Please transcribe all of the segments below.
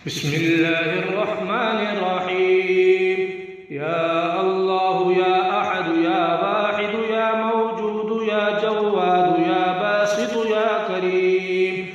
بسم الله الرحمن الرحيم. يا الله يا أحد يا واحد يا موجود يا جواد يا باسط يا كريم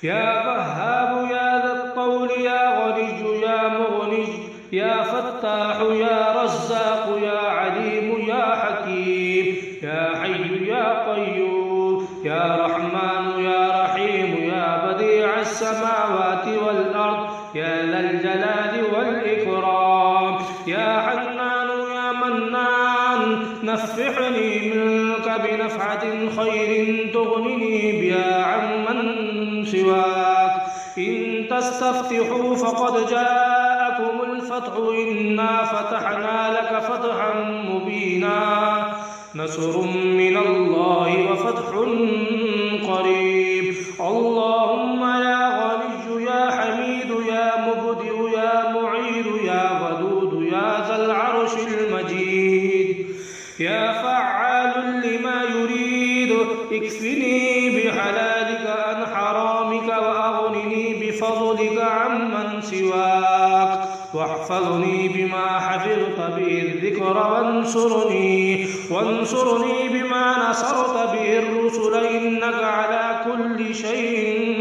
يا وهاب يا ذا الطول يا غني يا مغني يا فتاح يا رزاق يا عليم يا حكيم يا حي يا قيوم يا رحمن يا رحيم يا بديع السماوات والأرض يا ذا الجلال والإكرام يا حنان يا منان نفحني منك بنفحة خير تغنني بها عمن سواك. إن تستفتحوا فقد جاءكم الفتح إنا فتحنا لك فتحا مبينا نصر من الله وفتح قريب. اللهم يا غني يا حميد يا مبدئ يا معيد يا ودود يا ذا العرش المجيد يا فعال لما يريد اكفني بحلالك عن حرامك وأغنني بفضلك عمن سواك واحفظني بما حفظت به الذكر وانصرني بما نصرت به الرسل إنك على كل شيء